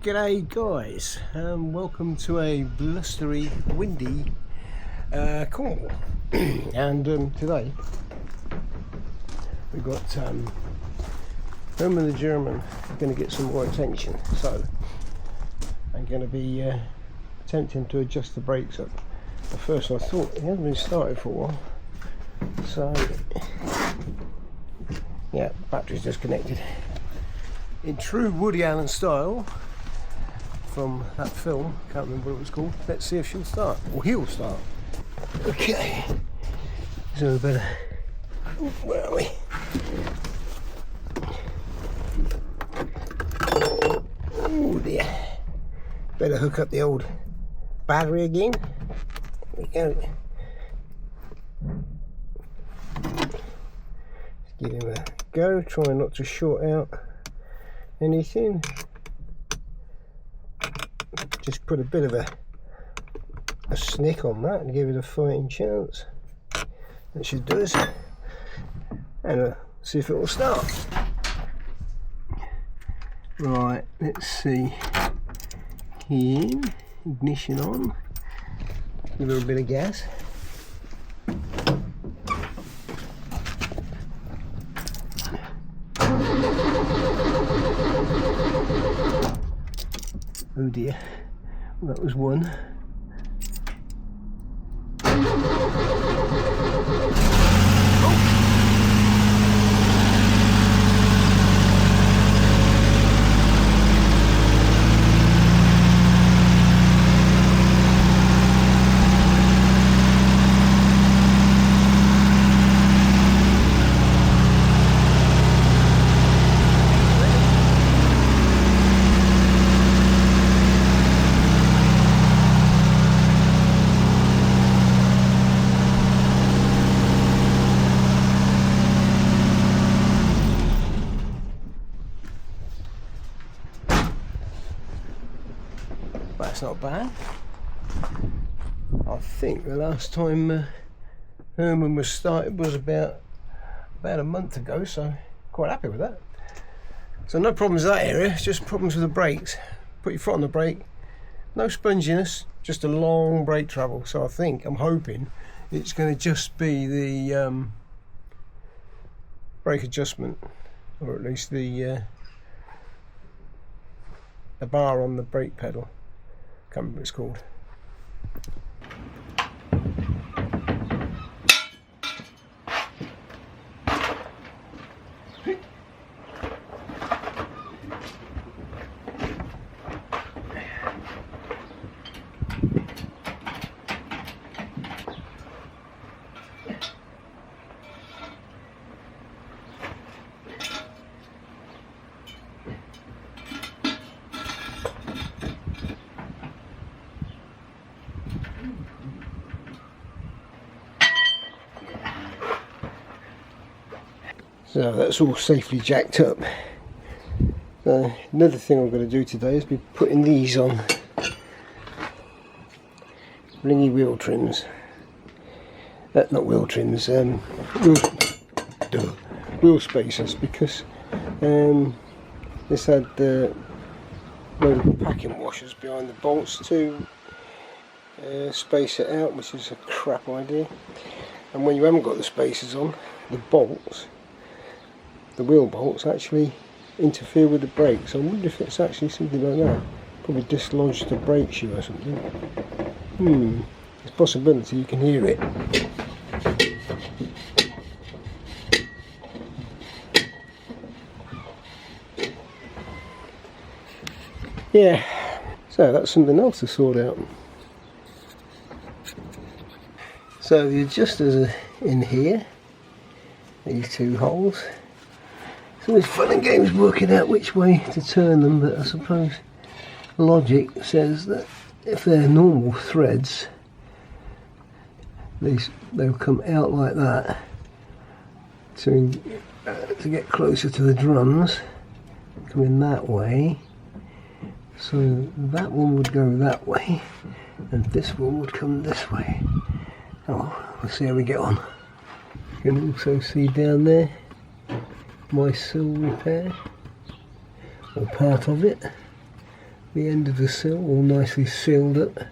G'day guys, welcome to a blustery, windy Cornwall. And today we've got Herman the German going to get some more attention, so I'm going to be attempting to adjust the brakes up. At first I thought it hadn't been started for a while, so yeah, battery's disconnected. In true Woody Allen style from that film, can't remember what it was called. Let's see if she'll start, or he'll start. Okay, so we better, where are we? Oh dear, better hook up the old battery again. There we go. Let's give him a go, try not to short out anything. Just put a bit of a snick on that and give it a fighting chance. That should do us. And see if it will start. Right, let's see. Key in, ignition on, a little bit of gas. Oh dear, that was one. That's not bad. I think the last time Herman was started was about a month ago, so quite happy with that. So no problems in that area, it's just problems with the brakes. Put your foot on the brake, no sponginess, just a long brake travel. So I'm hoping it's going to just be the brake adjustment, or at least the bar on the brake pedal. Can't remember what it's called. So that's all safely jacked up. Another thing I'm going to do today is be putting these on blingy wheel trims. Not wheel trims, wheel spacers, because this had load of packing washers behind the bolts to space it out, which is a crap idea. And when you haven't got the spacers on, the wheel bolts actually interfere with the brakes. I wonder if it's actually something like that. Probably dislodged the brake shoe or something. There's a possibility you can hear it. Yeah, so that's something else to sort out. So the adjusters are in here, these two holes. So it's fun and games working out which way to turn them, but I suppose logic says that if they're normal threads, they'll come out like that to get closer to the drums, coming that way. So that one would go that way, and this one would come this way. Oh, we'll see how we get on. You can also see down there my sill repair, or part of it. the end of the sill all nicely sealed up,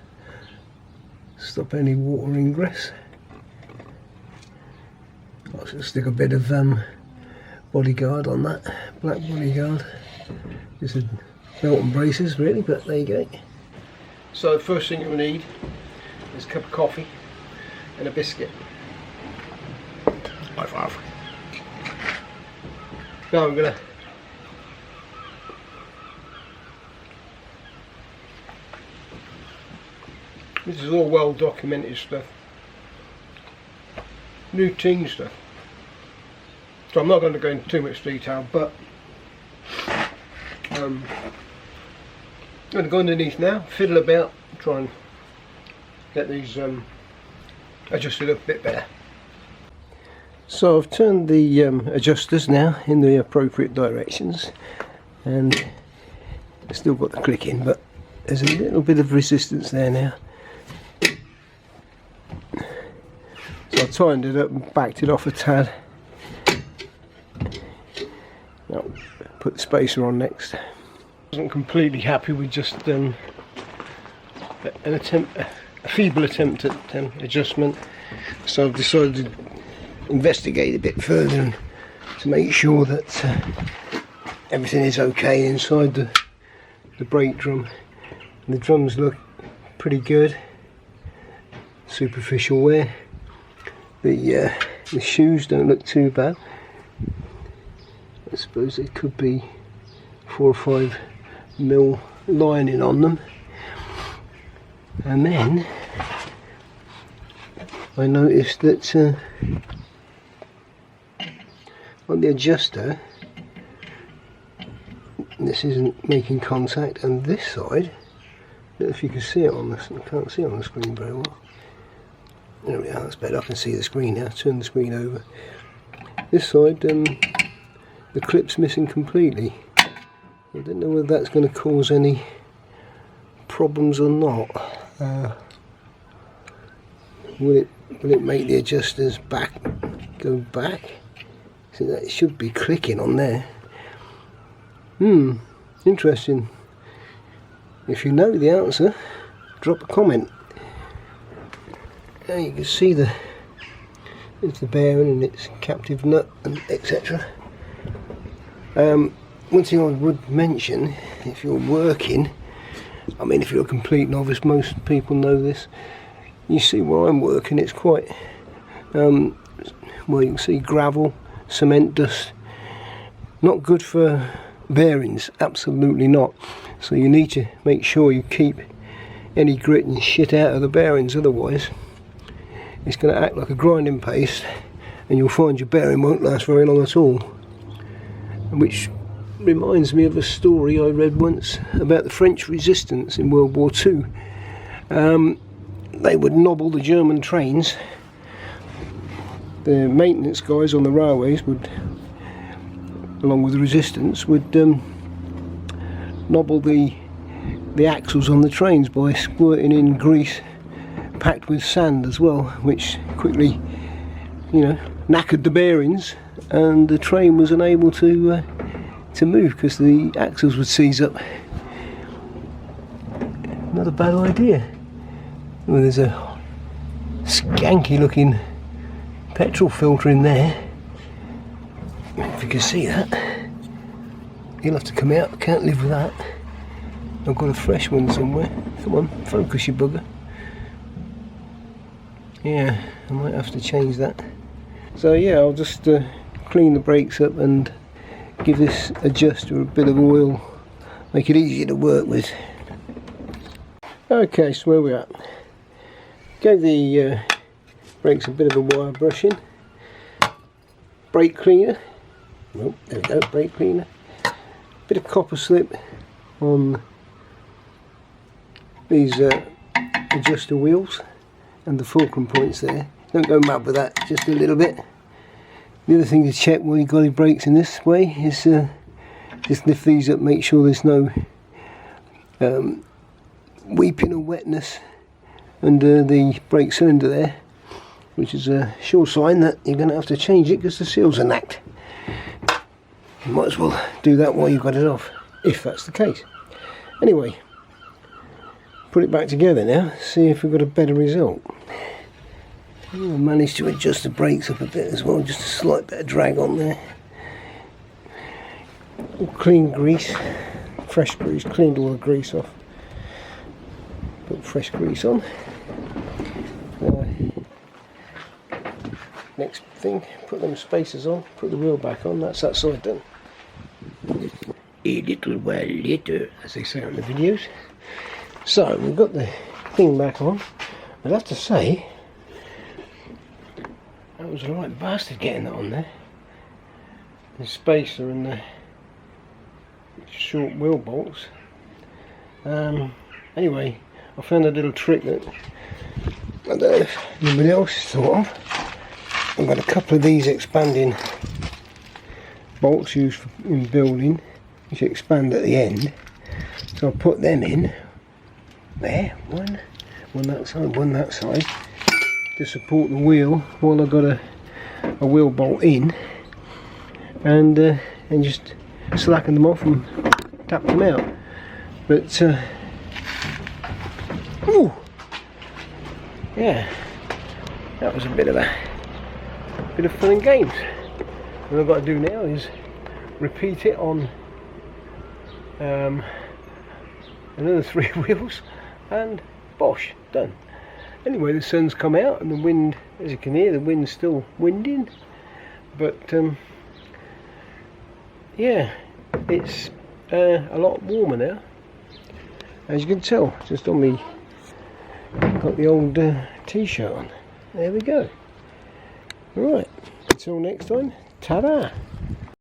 stop any water ingress. I'll just stick a bit of bodyguard on that, black bodyguard. Just a belt and braces really, but there you go. So the first thing you'll need is a cup of coffee and a biscuit. High five. Now I'm gonna this is all well documented stuff, routine stuff, so I'm not going to go into too much detail, but I'm going to go underneath now, fiddle about, try and get these adjusted up a bit better. So I've turned the adjusters now in the appropriate directions, and it's still got the click in, but there's a little bit of resistance there now. So I tightened it up and backed it off a tad. Now put the spacer on next. I wasn't completely happy with just a feeble attempt at adjustment, so I've decided to investigate a bit further and to make sure that everything is okay inside the brake drum. And the drums look pretty good, superficial wear. The shoes don't look too bad. I suppose it could be 4 or 5 mil lining on them. And then I noticed that on the adjuster, this isn't making contact, and this side, I don't know if you can see it on this, I can't see it on the screen very well. There we are, that's better, I can see the screen now, turn the screen over. This side, the clip's missing completely. I don't know whether that's going to cause any problems or not. Will it make the adjusters go back? So that should be clicking on there. Interesting. If you know the answer, drop a comment. Now you can see it's the bearing and its captive nut and etc. One thing I would mention, if you're working, I mean if you're a complete novice, most people know this, you see where I'm working, it's quite, well you can see gravel, cement dust, not good for bearings, absolutely not. So you need to make sure you keep any grit and shit out of the bearings, otherwise it's going to act like a grinding paste and you'll find your bearing won't last very long at all. Which reminds me of a story I read once about the French resistance in World War II. They would nobble the German trains. The maintenance guys on the railways would, along with the resistance, would nobble the axles on the trains by squirting in grease packed with sand as well, which quickly, knackered the bearings, and the train was unable to move because the axles would seize up. Not a bad idea. Well, there's a skanky looking petrol filter in there. If you can see that, you'll have to come out. I can't live with that. I've got a fresh one somewhere. Come on, focus you bugger. Yeah, I might have to change that. So yeah, I'll just clean the brakes up and give this adjuster a bit of oil, make it easier to work with. Okay, so where we're at. Gave the brakes a bit of a wire brushing. Brake cleaner. Oh, there we go, brake cleaner. Bit of copper slip on these adjuster wheels and the fulcrum points there. Don't go mad with that, just a little bit. The other thing to check while you've got your brakes in this way is just lift these up, make sure there's no weeping or wetness under the brake cylinder there, which is a sure sign that you're going to have to change it because the seals are knacked. You might as well do that while you've got it off, if that's the case. Anyway, put it back together now, see if we've got a better result. I managed to adjust the brakes up a bit as well, just a slight bit of drag on there. All clean grease, fresh grease, cleaned all the grease off. Put fresh grease on. Next thing, put them spacers on, put the wheel back on, that's that side done. A little while later, as they say on the videos. So, we've got the thing back on. I'd have to say, that was a right bastard getting that on there. The spacer and the short wheel bolts. Anyway, I found a little trick that I don't know if anybody else has thought of. I've got a couple of these expanding bolts used in building, which expand at the end. So I'll put them in there, one that side, to support the wheel while I've got a wheel bolt in, and just slacken them off and tap them out. But ooh, yeah, that was a bit of fun and games. What I've got to do now is repeat it on another 3 wheels, and bosh, done. Anyway, the sun's come out and the wind, as you can hear, the wind's still winding, but yeah, it's a lot warmer now, as you can tell, just on me. Got the old t-shirt on. There we go. Right, until next time, ta-da!